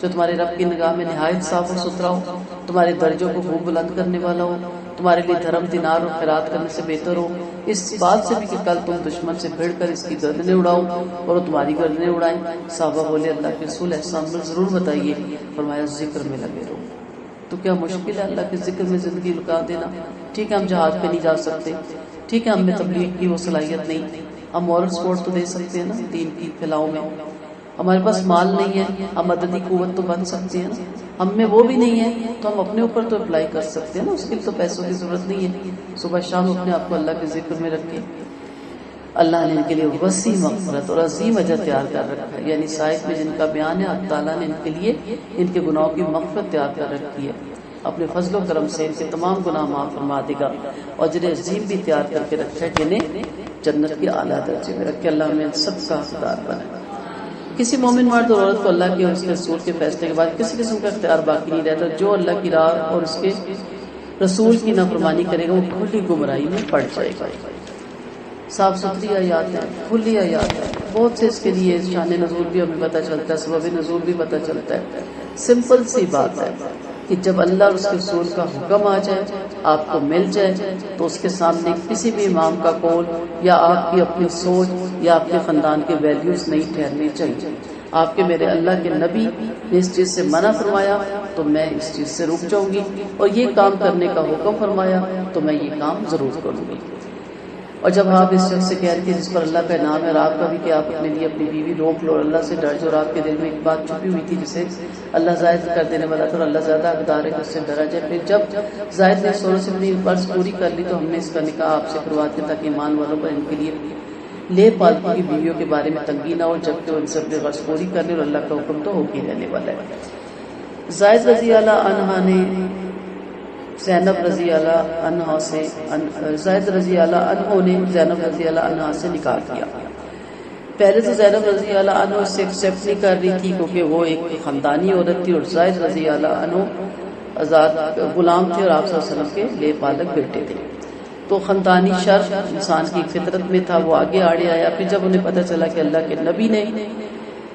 جو تمہارے رب کی نگاہ میں نہایت صاف اور ستھرا ہو، تمہارے درجوں کو خوب بلند کرنے والا ہو، تمہارے لیے دھرم دینار اور خیرات کرنے سے بہتر ہو، اس بات سے بھی کہ کل تم دشمن سے بھیڑ کر اس کی گردنیں اڑاؤ اور وہ تمہاری گردنیں اڑائیں. صحابہ بولے اللہ کے رسول ایسا عمل ضرور بتائیے. فرمایا ذکر میں لگے رہو. تو کیا مشکل ہے اللہ کے ذکر میں زندگی لگا دینا؟ ٹھیک ہے ہم جہاد پہ نہیں جا سکتے، ٹھیک ہے ہم میں تبلیغ کی وہ صلاحیت نہیں، ہم مورل سپورٹ تو دے سکتے ہیں نا دین کی پھیلاؤ میں. ہمارے پاس مال نہیں ہے، ہم مددی قوت تو بن سکتے ہیں نا. ہم میں وہ بھی نہیں ہے تو ہم اپنے اوپر تو اپلائی کر سکتے ہیں نا. اس کے لیے تو پیسوں کی ضرورت نہیں ہے. صبح شام اپنے آپ کو اللہ کے ذکر میں رکھیں. اللہ نے ان کے لیے وسیع مغفرت اور عظیم اجر تیار کر رکھا ہے. یعنی سائق میں جن کا بیان ہے اللہ تعالیٰ نے ان کے لیے ان کے گناہوں کی مغفرت تیار کر رکھی ہے. اپنے فضل و کرم سے ان کے تمام گناہ معاف فرما دے گا اور اجر عظیم بھی تیار کر کے رکھا ہے جنہیں جنت کے اعلیٰ درجے میں رکھ کے اللہ ہمیں سب کا حقدار بنائے. کسی مومن مرد اور عورت کو اللہ کے اور اس کے رسول کے فیصلے کے بعد کسی قسم کا اختیار باقی نہیں رہتا. جو اللہ کی راہ اور اس کے رسول کی نافرمانی کرے گا وہ کھلی گمراہی میں پڑ جائے گا. صاف ستھری آیات ہیں، کھلی آیات ہیں. بہت سے اس کے لیے شان نزول بھی ہمیں پتہ چلتا ہے، سبب نزول بھی پتہ چلتا ہے. سمپل سی بات ہے کہ جب اللہ اور اس کے رسول کا حکم آ جائے، آپ کو مل جائے، تو اس کے سامنے کسی بھی امام کا قول یا آپ کی اپنی سوچ یا آپ کے خاندان کے ویلیوز نہیں ٹھہرنے چاہیے. آپ کے میرے اللہ کے نبی نے اس چیز سے منع فرمایا تو میں اس چیز سے رک جاؤں گی، اور یہ کام کرنے کا حکم فرمایا تو میں یہ کام ضرور کروں گی. اور جب آپ اس شخص سے کہہ رہی تھی جس پر اللہ کا انعام ہے اور آپ کا بھی کہ آپ اپنے لیے اپنی بیوی روک لو اور اللہ سے ڈر جو، اور آپ کے دل میں ایک بات چھپی ہوئی تھی جسے اللہ زائد کر دینے والا تھا اور اللہ زیادہ حقدار ہے کہ اس سے ڈرا جائے. پھر جب زائد نے سونوں سے اپنی فرض پوری کر لی تو ہم نے اس کا نکاح آپ سے کروا دیا تاکہ ایمان والوں پر ان کے لیے لے پالتو کی بیویوں کے بارے میں تنگی نہ ہو، جبکہ ان سے اپنی غرض پوری کر لی اور اللہ کا حکم تو ہو کے رہنے والا ہے. زائد رضی اللہ عنہ نے زینب رضی اللہ عنہ سے زید رضی اللہ عنہ نے زینب رضی اللہ عنہ سے نکاح کیا. پہلے تو زینب رضی اللہ عنہ اس سے ایکسیپٹ نہیں کر رہی تھی کیونکہ وہ ایک خاندانی عورت تھی اور زید رضی اللہ عنہ آزاد غلام تھے اور آپ صلی اللہ علیہ وسلم کے لے پالک بیٹے تھے. تو خاندانی شر انسان کی فطرت میں تھا، وہ آگے آڑے آیا. پھر جب انہیں پتہ چلا کہ اللہ کے نبی نے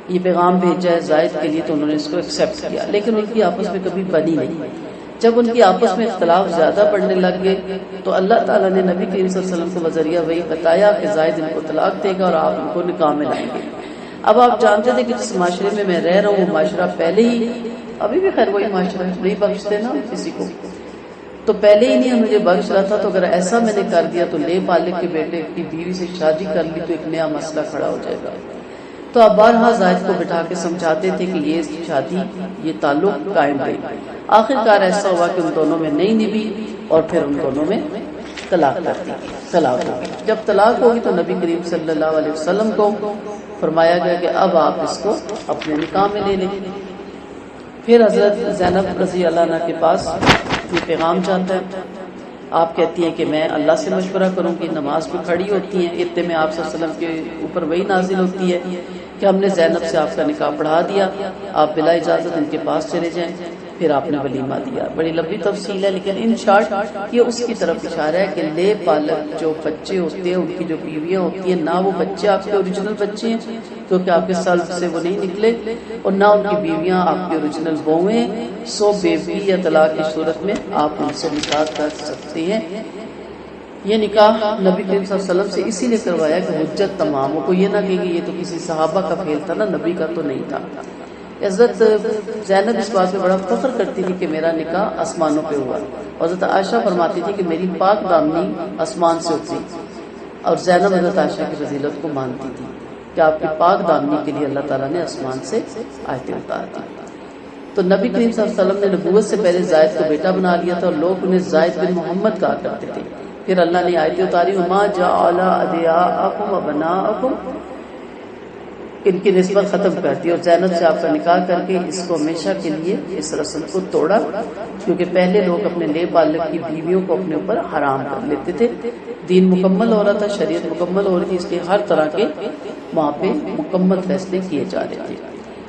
یہ پیغام بھیجا ہے زائد کے لیے تو انہوں نے اس کو ایکسیپٹ کیا، لیکن ان کی آپس میں کبھی بنی نہیں. جب ان کی آپس میں اختلاف زیادہ بڑھنے لگ گئے تو اللہ تعالیٰ نے نبی کریم صلی اللہ علیہ وسلم کو بذریعہ وحی بتایا کہ زائد ان کو طلاق دے گا اور آپ ان کو نکاح میں لائیں گے. اب آپ جانتے تھے کہ جس معاشرے میں میں رہ رہا ہوں وہ معاشرہ پہلے ہی، ابھی بھی خیر وہی معاشرہ نہیں بخشتے نا کسی کو، تو پہلے ہی نہیں ہم مجھے بخش رہا تھا. تو اگر ایسا میں نے کر دیا تو لے پالک کے بیٹے کی بیوی سے شادی کر لی تو ایک نیا مسئلہ کھڑا ہو جائے گا. تو آپ بارہا زائد کو بٹھا کے سمجھاتے تھے کہ یہ شادی، یہ تعلق قائم رہے۔ آخرکار ایسا ہوا کہ ان دونوں میں نہیں نبھی اور پھر ان دونوں میں طلاق ہوگی۔ جب طلاق ہوگی تو نبی کریم صلی اللہ علیہ وسلم کو فرمایا گیا کہ اب آپ اس کو اپنے نکاح میں لے لیں۔ پھر حضرت زینب رضی اللہ عنہ کے پاس یہ پیغام جاتا ہے۔ آپ کہتی ہیں کہ میں اللہ سے مشورہ کروں گی، نماز پہ کھڑی ہوتی ہیں، اتنے میں آپ صلی اللہ علیہ وسلم کے اوپر وہی نازل ہوتی ہے کہ ہم نے زینب سے آپ کا نکاح پڑھا دیا، آپ بلا اجازت ان کے پاس چلے جائیں۔ پھر آپ نے ولیمہ دیا۔ بڑی لمبی تفصیل ہے لیکن ان شارٹ یہ اس کی طرف اشارہ ہے کہ لے پالک جو بچے ہوتے ہیں، ان کی جو بیویاں ہوتی ہیں، نہ وہ بچے آپ کے اوریجنل بچے ہیں کیونکہ آپ کے سلب سے وہ نہیں نکلے، اور نہ ان کی بیویاں آپ کے اوریجنل بہویں ہیں، سو بیوی یا طلاق کی صورت میں آپ ان سے نکاح کر سکتے ہیں۔ یہ نکاح نبی کریم صلی اللہ علیہ وسلم سے اسی لیے کروایا کہ حجت تمام ہو، کو یہ نہ کہ یہ تو کسی صحابہ کا فعل تھا نا، نبی کا تو نہیں تھا۔ حضرت زینب اس بات میں بڑا فخر کرتی تھی کہ میرا نکاح آسمانوں پہ ہوا، اور حضرت عائشہ فرماتی تھی کہ میری پاک دامنی آسمان سے اتری، اور زینب حضرت عائشہ کی فضیلت کو مانتی تھی کہ آپ کی پاک دامنی کے لیے اللہ تعالیٰ نے آسمان سے آیتیں اتار دی۔ تو نبی کریم صلی اللہ علیہ وسلم نے نبوت سے پہلے زائد کو بیٹا بنا لیا تھا، اور لوگ انہیں زائد بن محمد کہا کرتے تھے۔ پھر اللہ نے آیتیں اتاری، وما جعل ادعیاءکم وابناءکم، ان کی نسبت ختم کر دی، اور زینب سے آپ کا نکاح کر کے اس کو ہمیشہ کے لیے اس رسم کو توڑا، کیونکہ پہلے لوگ اپنے لے بالغ کی بیویوں کو اپنے اوپر حرام کر لیتے تھے۔ دین مکمل ہو رہا تھا، شریعت مکمل ہو رہی تھی، اس لیے ہر طرح کے وہاں پہ مکمل فیصلے کیے جا رہے تھے۔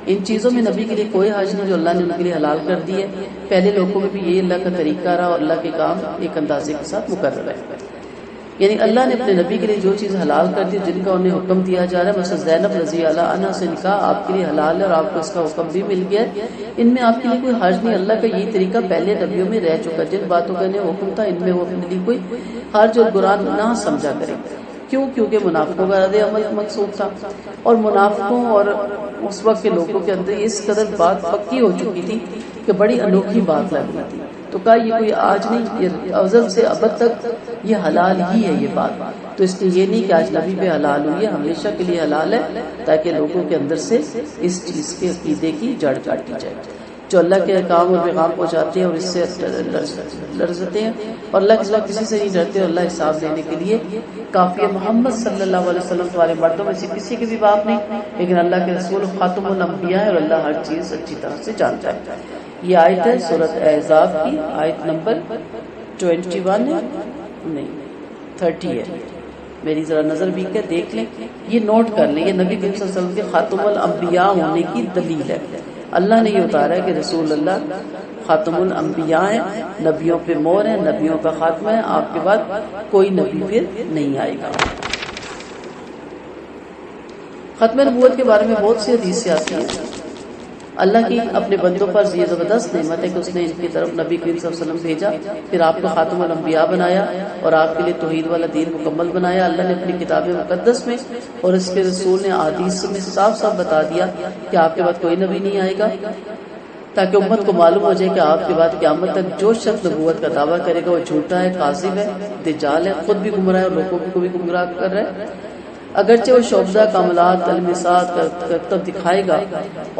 ان چیزوں میں نبی کے لیے کوئی حرج نہیں جو اللہ نے ان کے لیے حلال کر دی ہے۔ پہلے لوگوں میں بھی یہ اللہ کا طریقہ رہا، اور اللہ کے کام ایک اندازے کے ساتھ مقرر ہے، یعنی اللہ نے اپنے نبی کے لیے جو چیز حلال کر دی، جن کا انہیں حکم دیا جا رہا ہے، مثلا زینب رضی اللہ عنہ سے نکاح آپ کے لیے حلال ہے اور آپ کو اس کا حکم بھی مل گیا ہے، ان میں آپ کے لیے کوئی حرج نہیں۔ اللہ کا یہی طریقہ پہلے نبیوں میں رہ چکا، جن باتوں کا انہیں حکم تھا ان میں وہ اپنے لیے کوئی حرج اور برا نہ سمجھا کرے۔ کیوں؟ کیونکہ منافقوں کا رد عمل منسوخ تھا، اور منافقوں اور اس وقت کے لوگوں کے اندر اس قدر بات پکی ہو چکی تھی کہ بڑی انوکھی بات لگ رہی تھی۔ تو کہا یہ کوئی آج نہیں، یہ ازل سے ابد تک یہ حلال ہی ہے یہ بات، تو اس لیے یہ نہیں کہ آج نبی پہ حلال ہوئی ہے، ہمیشہ کے لیے حلال ہے، تاکہ لوگوں کے اندر سے اس چیز کے عقیدے کی جڑ کاٹی جائے۔ جو اللہ کے احکام اور پیغام پہنچاتے ہیں اور اس سے لرزتے ہیں، اور اللہ کے سوا کسی سے نہیں ڈرتے، اور اللہ حساب لینے کے لیے کافی ہے۔ محمد صلی اللہ علیہ وسلم تمہارے مردوں میں سے کسی کے بھی باپ نہیں، لیکن اللہ کے رسول خاتم الانبیاء ہے، اور اللہ ہر چیز اچھی طرح سے جانتا ہے۔ یہ آیت ہے سورۃ احزاب کی، آیت نمبر 21 ہے، نہیں 30 ہے، میری ذرا نظر بھی کہ دیکھ لیں، یہ نوٹ کر لیں، یہ نبی کریم صلی اللہ علیہ وسلم کے خاتم الانبیاء ہونے کی دلیل ہے۔ اللہ نے یہ اتارا ہے کہ رسول اللہ خاتم الانبیاء ہیں، نبیوں پہ مور ہیں، نبیوں کا خاتمہ ہے، آپ کے بعد کوئی نبی پھر نہیں آئے گا۔ ختم نبوت کے بارے میں بہت سی حدیثیں آتی ہیں۔ اللہ کی اپنے بندوں پر یہ زبردست نعمت ہے کہ اس نے ان کی طرف نبی کریم صلی اللہ علیہ وسلم بھیجا، پھر آپ کو خاتم الانبیاء بنایا اور آپ کے لیے توحید والا دین مکمل بنایا۔ اللہ نے اپنی کتاب مقدس میں اور اس کے رسول نے احادیث میں صاف صاف بتا دیا کہ آپ کے بعد کوئی نبی نہیں آئے گا، تاکہ امت کو معلوم ہو جائے کہ آپ کے بعد قیامت تک جو شخص نبوت کا دعویٰ کرے گا وہ جھوٹا ہے، کاذب ہے، دجال ہے، خود بھی گمراہ ہے اور لوگوں کو بھی گمراہ کر رہا ہے۔ اگرچہ وہ شعبہ کاملات المسات کرتب دکھائے گا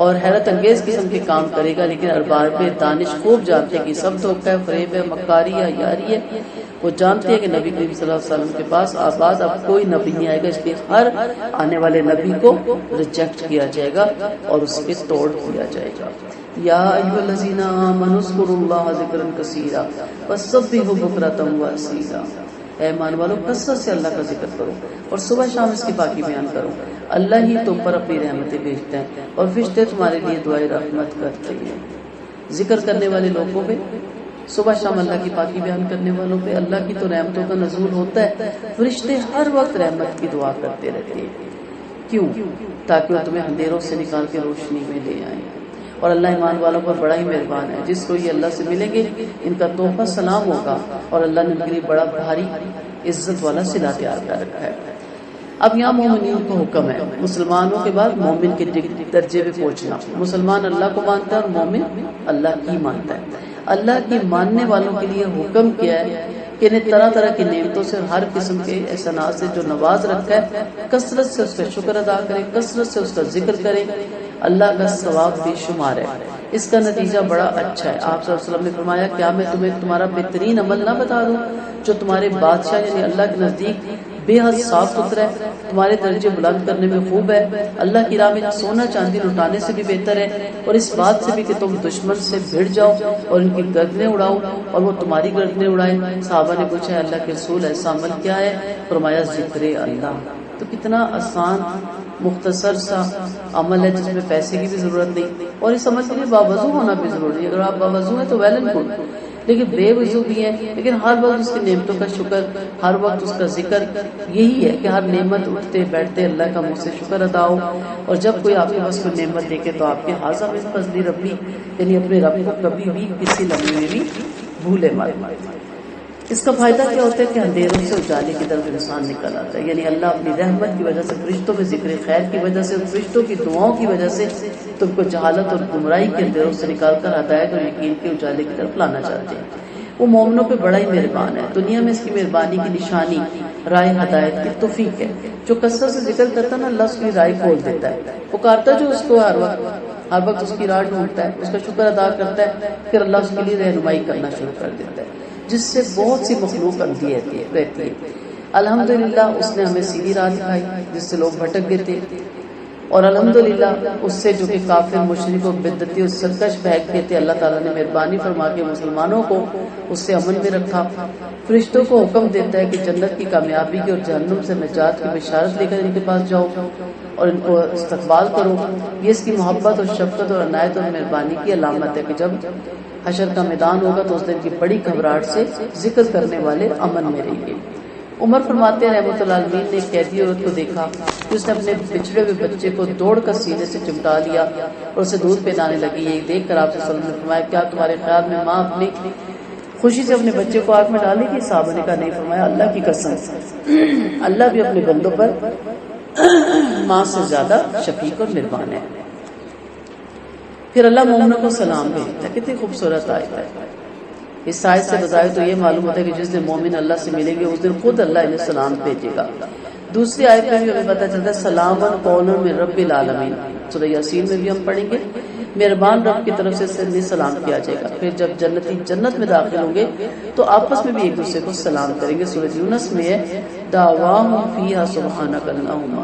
اور حیرت انگیز قسم کے کام کرے گا، لیکن ارباب دانش خوب جانتے ہیں کہ سب دھوکہ ہے، فریب ہے، مکاری ہے، یاری ہے۔ وہ جانتے ہیں کہ نبی کریم صلی اللہ علیہ وسلم کے پاس آباد اب کوئی نبی نہیں آئے گا، اس لیے ہر آنے والے نبی کو ریجیکٹ کیا جائے گا اور اس پہ توڑ دیا جائے گا۔ یا ایھا الذین آمنوا اذکروا اللہ ذکرا کثیرا وسبحوا بکرۃ واصیلا، اے ایمان والو کثرت سے اللہ کا ذکر کرو اور صبح شام اس کی پاکی بیان کرو۔ اللہ ہی تم پر اپنی رحمتیں بھیجتے ہیں اور فرشتے تمہارے لیے دعائے رحمت کرتے ہیں۔ ذکر کرنے والے لوگوں پہ، صبح شام اللہ کی پاکی بیان کرنے والوں پہ اللہ کی تو رحمتوں کا نزول ہوتا ہے۔ فرشتے ہر وقت رحمت کی دعا کرتے رہتے ہیں، کیوں؟ تاکہ وہ تمہیں اندھیروں سے نکال کے روشنی میں لے آئیں۔ اور اللہ ایمان والوں پر بڑا ہی مہربان ہے، جس کو یہ اللہ سے ملیں گے ان کا تحفہ سلام ہوگا، اور اللہ نے ان کے لیے بڑا بھاری عزت والا صلہ تیار کر رکھا ہے۔ اب یہاں مومنین کو حکم ہے مسلمانوں کے بعد مومن کے درجے پہ پہنچنا۔ مسلمان اللہ کو مانتا ہے اور مومن اللہ کی مانتا ہے۔ اللہ کی ماننے والوں کے لیے حکم کیا ہے کہ انہیں طرح طرح کی نعمتوں سے اور ہر قسم کے احسانات سے جو نواز رکھا ہے کثرت سے اس کا شکر ادا کریں، کثرت سے اس کا ذکر کریں، اللہ کا ثواب بے شمار ہے، اس کا نتیجہ بڑا اچھا ہے۔ آپ صلی اللہ علیہ وسلم نے فرمایا کیا میں تمہیں تمہارا بہترین عمل نہ بتا دوں جو تمہارے بادشاہ یعنی اللہ کے نزدیک بے حد صاف ستھرا ہے، تمہارے درجے بلند کرنے میں خوب ہے، اللہ کی راہ میں سونا چاندی لٹانے سے بھی بہتر ہے، اور اس بات سے بھی کہ تم دشمن سے بھیڑ جاؤ اور ان کی گردنیں اڑاؤ اور وہ تمہاری گردنیں اڑائیں۔ صحابہ نے پوچھا اللہ کے رسول ایسا عمل کیا ہے؟ فرمایا ذکر اللہ۔ تو کتنا آسان مختصر سا عمل ہے جس میں پیسے کی بھی ضرورت نہیں، اور اس عمل کے لیے باوضو ہونا بھی ضروری ہے۔ اگر آپ باوضو ہیں تو ویل اینڈ گڈ، لیکن بے وضو بھی ہیں، لیکن ہر وقت اس کی نعمتوں کا شکر، ہر وقت اس کا ذکر، یہی ہے کہ ہر نعمت اٹھتے بیٹھتے اللہ کا منہ سے شکر ادا ہو، اور جب کوئی آپ کے پاس کوئی نعمت دیکھے تو آپ کے حاضہ من فضل ربی، یعنی اپنے رب کو کبھی بھی کسی لمحے میں بھی بھولے مت۔ اس کا فائدہ کیا ہوتا ہے کہ اندھیروں سے اجالے کی طرف انسان نکل آتا ہے، یعنی اللہ اپنی رحمت کی وجہ سے، فرشتوں میں ذکر خیر کی وجہ سے، فرشتوں کی دعاؤں کی وجہ سے تم کو جہالت اور گمراہی کے اندھیروں سے نکال کر ہدایت اور یقین کے اجالے کی طرف لانا چاہتے ہیں۔ وہ مومنوں پہ بڑا ہی مہربان ہے، دنیا میں اس کی مہربانی کی نشانی رائے ہدایت کی توفیق ہے۔ جو کثرت سے ذکر کرتا ہے نا اللہ اس کی رائے کھول دیتا ہے، پکارتا جو اس کو ہر وقت اس کی راہ ڈھونڈتا ہے، اس کا شکر ادا کرتا ہے، پھر اللہ اس کے لیے رہنمائی کرنا شروع کر دیتا ہے، جس سے بہت سی مخلوق اندھی رہتی ہے۔ الحمدللہ اس نے ہمیں سیدھی راہ دکھائی جس سے لوگ بھٹک گئے تھے، اور الحمدللہ اس سے جو کہ کافر مشرک و بدعتی اور سرکش بہک گئے تھے، اللہ تعالیٰ نے مہربانی فرما کے مسلمانوں کو اس سے امن میں رکھا۔ فرشتوں کو حکم دیتا ہے کہ جنت کی کامیابی کی اور جہنم سے نجات کی بشارت لے کر ان کے پاس جاؤ اور ان کو استقبال کرو۔ یہ اس کی محبت اور شفقت اور عنایت اور مہربانی کی علامت ہے کہ جب حشر کا میدان ہوگا تو اس دن کی بڑی گھبراہٹ سے ذکر کرنے والے امن میں رہیں گے۔ عمر فرماتے ہیں رحمۃ اللہ علیہ نے ایک قیدی عورت کو دیکھا جس نے اپنے بچھڑے ہوئے بچے کو دوڑ کر سینے سے چمٹا لیا اور اسے دودھ پلانے لگی۔ یہ دیکھ کر آپ صلی اللہ علیہ وسلم نے فرمایا کیا تمہارے خیال میں ماں اپنی خوشی سے اپنے بچے کو آنکھ میں ڈالے گی؟ صحابہ نے کہا نہیں۔ فرمایا اللہ کی قسم اللہ بھی اپنے بندوں پر ماں سے زیادہ شفیق اور مہربان ہے۔ پھر اللہ مومنوں کو سلام بھیجتا ہے، کتنی خوبصورت آیت ہے۔ اس آیت سے بظاہر تو یہ معلوم ہوتا ہے کہ جس دن مومن اللہ سے ملیں گے اس دن خود اللہ انہیں سلام بھیجے گا۔ دوسری آیت میں بھی ہمیں پتہ چلتا ہے سلامن قولا من رب العالمین، سورہ یاسین میں بھی ہم پڑھیں گے مہربان رب کی طرف سے انہیں سلام کیا جائے گا۔ پھر جب جنتی جنت میں داخل ہوں گے تو آپس میں بھی ایک دوسرے کو سلام کریں گے۔ سورہ یونس میں ہے دعواہم فیہا سبحانک اللہم،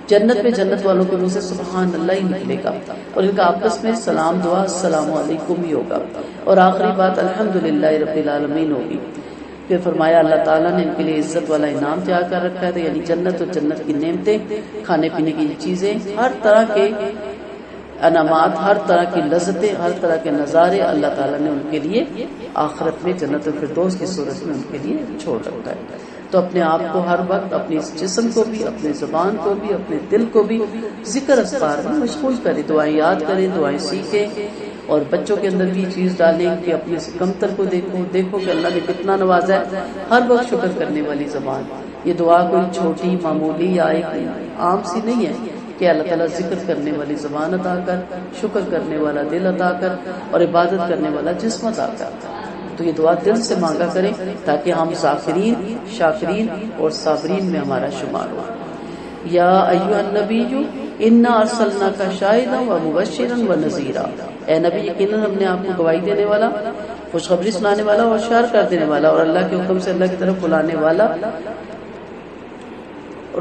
جنت میں جنت والوں کے منہ سے سبحان اللہ ہی نکلے گا، اور ان کا آپس میں سلام دعا السلام علیکم ہی ہوگا، اور آخری بات الحمدللہ رب العالمین ہوگی۔ پھر فرمایا اللہ تعالیٰ نے ان کے لیے عزت والا انعام تیار کر رکھا ہے، یعنی جنت اور جنت کی نعمتیں، کھانے پینے کی چیزیں، ہر طرح کے انعامات، ہر طرح کی لذتیں، ہر طرح کے نظارے اللہ تعالیٰ نے ان کے لیے آخرت میں جنت الفردوس کی صورت میں ان کے لیے چھوڑ رکھا ہے۔ تو اپنے آپ کو ہر وقت اپنے اس جسم کو بھی، اپنے زبان کو بھی، اپنے دل کو بھی ذکر اذکار میں مشغول کریں، دعائیں یاد کریں، دعائیں سیکھیں، اور بچوں کے اندر بھی یہ چیز ڈالیں کہ اپنے اس کمتر کو دیکھو کہ اللہ نے کتنا نوازا ہے، ہر وقت شکر کرنے والی زبان۔ یہ دعا کوئی چھوٹی معمولی یا ایک عام سی نہیں ہے کہ اللہ تعالیٰ ذکر کرنے والی زبان عطا کر، شکر کرنے والا دل عطا کر، اور عبادت کرنے والا جسم عطا کر۔ تو یہ دعا دل سے مانگا کریں تاکہ ہم ذاکرین، شاکرین اور صابرین میں ہمارا شمار ہو۔ یا ایھا النبی انا ارسلناک شاہدا و مبشرا و نذیرا، اے نبی یقیناً ہم نے آپ کو گواہی دینے والا، خوشخبری سنانے والا اور ہوشیار کر دینے والا اور اللہ کے حکم سے اللہ کی طرف بلانے والا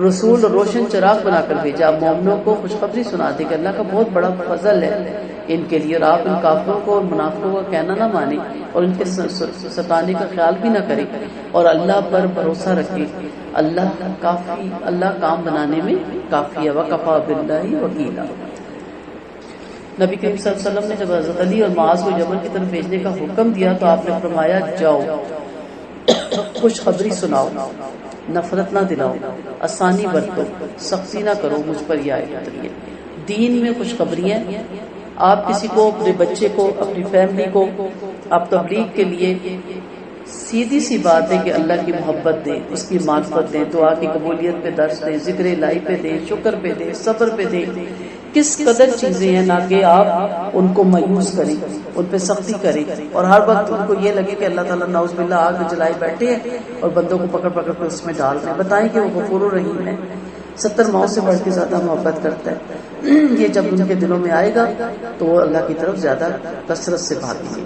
رسول اور روشن چراغ بنا کر بھیجا۔ آپ مومنوں کو خوشخبری سنا دے کہ اللہ کا بہت بڑا فضل ہے ان کے لیے، اور آپ ان کافروں کو اور منافقوں کا کہنا نہ مانیں اور ان کے ستانے کا خیال بھی نہ کریں، اور اللہ پر بھروسہ رکھیں۔ اللہ کافی، اللہ کام بنانے میں کافی ہے، وکفیٰ باللہ وکیلا۔ نبی کریم صلی اللہ علیہ وسلم نے جب حضرت علی اور معاذ کو یمن کی طرف بھیجنے کا حکم دیا تو آپ نے فرمایا جاؤ خوشخبری سناؤ، نفرت نہ دلاؤ، آسانی برتو، سختی نہ کرو، مجھ پر یہ آیت اتری ہے۔ دین میں خوشخبریاں، آپ کسی کو، اپنے بچے کو، اپنی فیملی کو آپ تبلیغ کے لیے سیدھی سی بات ہے کہ اللہ کی محبت دیں، اس کی معرفت دیں، دعا کی قبولیت پہ درس دیں، ذکر الہی پہ دیں، شکر پہ دیں، صبر پہ دیں، کس قدر چیزیں ہیں نہ کہ آپ ان کو مایوس کریں، ان پہ سختی کریں اور ہر وقت ان کو یہ لگے کہ اللہ تعالیٰ نعوذ باللہ آگ میں جلائے بیٹھے ہیں اور بندوں کو پکڑ پکڑ کے اس میں ڈال رہے ہیں۔ بتائیں کہ وہ غفور الرحیم ہے، 70 ماؤں سے بڑھ کے زیادہ محبت کرتا ہے۔ یہ جب ان کے دلوں میں آئے گا تو وہ اللہ کی طرف زیادہ کثرت سے بھاگیں گے۔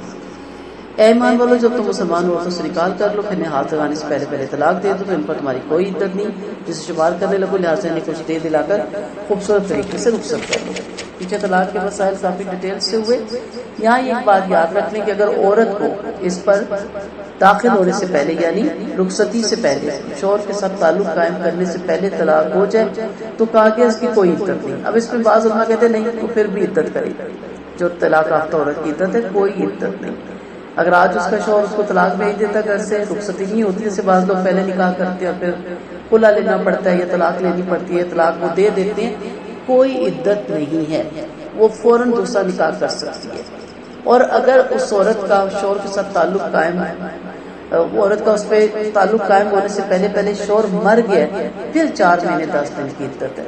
اے ایمان والو، جب تم مسلمان عورتوں سے نکال کر لو پھر نہاد لگانے سے پہلے طلاق دے دو تو ان پر تمہاری کوئی عدت نہیں، جسے شمار کرنے لگو لہٰذا انہیں کچھ دے دلا کر خوبصورت طریقے سے رخصت کر لو۔ پیچھے طلاق کے مسائل کافی ڈیٹیل سے ہوئے۔ یہاں ایک بات یاد رکھ لیں کہ اگر عورت کو اس پر داخل ہونے سے پہلے یعنی رخصتی سے پہلے شوہر کے ساتھ تعلق قائم کرنے سے پہلے طلاق ہو جائے تو کہا کہ اس کی کوئی عدت نہیں۔ اب اس میں بعض علماء کہتے ہیں نہیں تو پھر بھی عدت کرے گی، جو طلاق یافتہ عورت کی عدت ہے کوئی عدت نہیں۔ اگر آج اس کا شوہر اس کو طلاق بھیج دیتا گھر سے، رخصتی نہیں ہوتی، جیسے بعض لوگ پہلے نکاح کرتے ہیں اور پھر کھلا لینا پڑتا ہے یا طلاق لینی پڑتی ہے، طلاق وہ دے دیتے ہیں، کوئی عدت نہیں ہے، وہ فوراً دوسرا نکاح کر سکتی ہے۔ اور اگر اس عورت کا شوہر کے ساتھ تعلق قائم ہے، عورت کا اس پہ تعلق قائم ہونے سے پہلے شوہر مر گیا پھر 4 مہینے 10 دن کی عدت ہے۔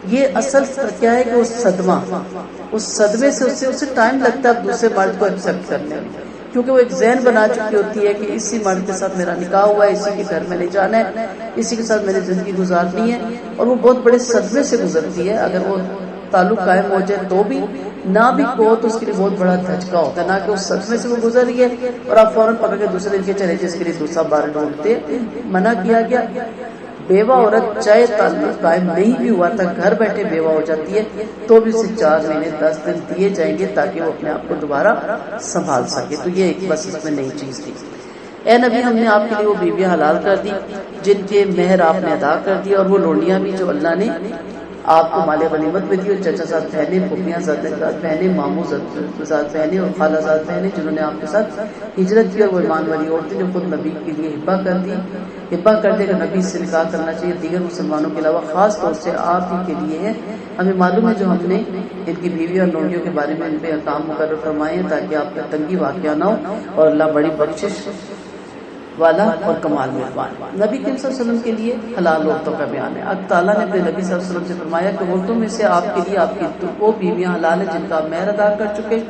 یہ اصل کیا ہے کہ اس صدمے سے اسے ٹائم لگتا ہے دوسرے مرد کو ایکسپٹ کرنے میں، کیونکہ وہ ایک ذہن بنا چکی ہوتی ہے کہ اسی مرد کے ساتھ میرا نکاح ہوا ہے، اسی کے گھر میں نہیں جانا ہے، اسی کے ساتھ میری زندگی گزارنی ہے، اور وہ بہت بڑے صدمے سے گزرتی ہے۔ اگر وہ تعلق قائم ہو جائے تو بھی نہ بھی کو تو اس کے لیے بہت بڑا دھچکا ہوتا ہے، نہ کہ اس صدمے سے وہ گزر رہی ہے اور آپ فوراً پکڑ کے دوسرے دن کے چلے جس کے لیے دوسرا بار ڈھونڈتے منع کیا گیا۔ بیوہ عورت چاہے تعلق قائم نہیں بھی ہوا تھا گھر بیٹھے بیوہ ہو جاتی ہے تو بھی اسے 4 مہینے 10 دن دیے جائیں گے تاکہ وہ اپنے آپ کو دوبارہ سنبھال سکے۔ تو یہ ایک بس اس میں نئی چیز تھی۔ اے نبی، ہم نے آپ کے لیے وہ بیویاں حلال کر دی جن کے مہر آپ نے ادا کر دیا، اور وہ لونڈیاں بھی جو اللہ نے آپ کو مال غنیمت میں دی، اور چچا زاد بہنیں، پھوپھیاں زاد بہنیں، ماموں زاد بہنیں اور خالہ زاد بہنیں جنہوں نے آپ کے ساتھ ہجرت کی، اور وہ ایمان والی عورتیں جو خود نبی کے لیے ہبہ کر دے کہ نبی سے نکاح کرنا چاہیے دیگر مسلمانوں کے علاوہ خاص طور سے آپ ہی کے لیے ہے۔ ہمیں معلوم ہے جو ہم نے ان کی بیوی اور لونڈیوں کے بارے میں ان پہ احکام مقرر فرمائے ہیں تاکہ آپ کا تنگی واقعہ نہ ہو، اور اللہ بڑی بخشش والا اور کمال مہربان۔ نبی کریم صلی اللہ علیہ وسلم کے لیے حلال عورتوں کا بیان ہے۔ اب تعالیٰ نے اپنے نبی صلی اللہ علیہ وسلم سے فرمایا کہ عورتوں میں سے آپ کے لیے آپ کی وہ بیویاں حلال ہیں جن کا آپ مہر ادا کر چکے۔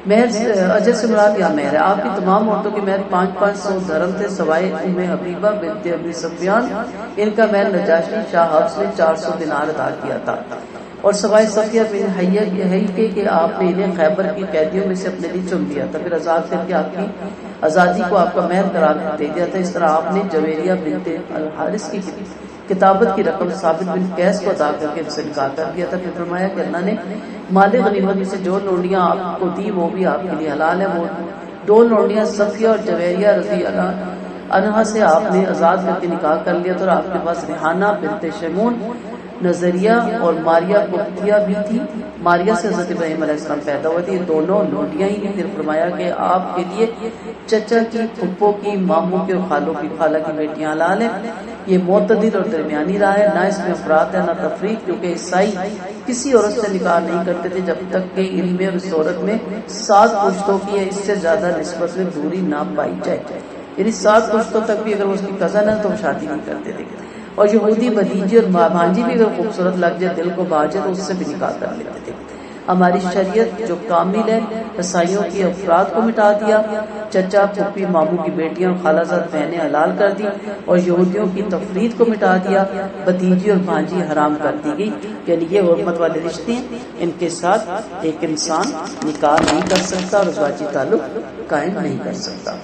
مہر اجر سے مراد یا مہر ہے۔ آپ کی تمام عورتوں کے مہر 500 درہم تھے سوائے ام حبیبہ بنت ابی سفیان، ان کا مہر نجاشی شاہ حفص نے 400 دینار ادا کیا تھا، اور سوائے صفیہ بن حیی کے کہ آپ نے انہیں خیبر کی قیدیوں میں سے اپنے لیے چن لیا تھا، پھر آزاد کر کے آپ کی آزادی کو آپ کا مہر قرار دے دیا تھا۔ اس طرح آپ نے جویریہ بنت الحارث کی کتابت کی رقم ثابت بن قیس کو ادا کر کے ان سے نکاح کر دیا تھا۔ پھر فرمایا کہ اللہ نے مال غنیمت میں سے جو لونڈیاں آپ کو دی وہ بھی آپ کے لیے حلال ہے۔ وہ 2 لونڈیاں صفیہ اور جویریہ رضی اللہ عنہا سے آپ نے آزاد کر کے نکاح کر لیا تھا، اور آپ کے پاس ریحانہ بنت شمون نظریہ اور ماریہ قبطیہ بھی تھی۔ ماریہ سے حضرت ابراہیم علیہ السلام پیدا ہوئے تھے، یہ دونوں لونڈیاں ہی تھیں۔ پھر فرمایا کہ آپ کے لیے چچا کی، پھپھو کی، ماموں کے اور خالوں کی، خالہ کی بیٹیاں حلال ہیں۔ یہ معتدل اور درمیانی راہ ہے، نہ اس میں افراط ہے نہ تفریق، کیونکہ عیسائی کسی عورت سے نکاح نہیں کرتے تھے جب تک کہ علم میں اور اس عورت میں 7 پشتوں کی ہے اس سے زیادہ نسبت میں دوری نہ پائی جائے، یعنی 7 پشتوں تک بھی اگر وہ اس کی کزن ہے تو وہ شادی نہیں کرتے تھے۔ اور یہودی بھتیجی اور بھانجی بھی اگر خوبصورت لگ جائے، دل کو بھا جائے تو اس سے بھی نکاح کر لیتے تھے۔ ہماری شریعت جو کامل ہے عیسائیوں کی افراد کو مٹا دیا، چچا، پھوپھی، ماموں کی بیٹیاں اور خالہ زاد بہنیں حلال کر دی، اور یہودیوں کی تفرید کو مٹا دیا، بھتیجی اور بھانجی حرام کر دی گئی۔ یعنی یہ حرمت والے رشتے ہیں، ان کے ساتھ ایک انسان نکاح نہیں کر سکتا اور ازواجی تعلق قائم نہیں کر سکتا۔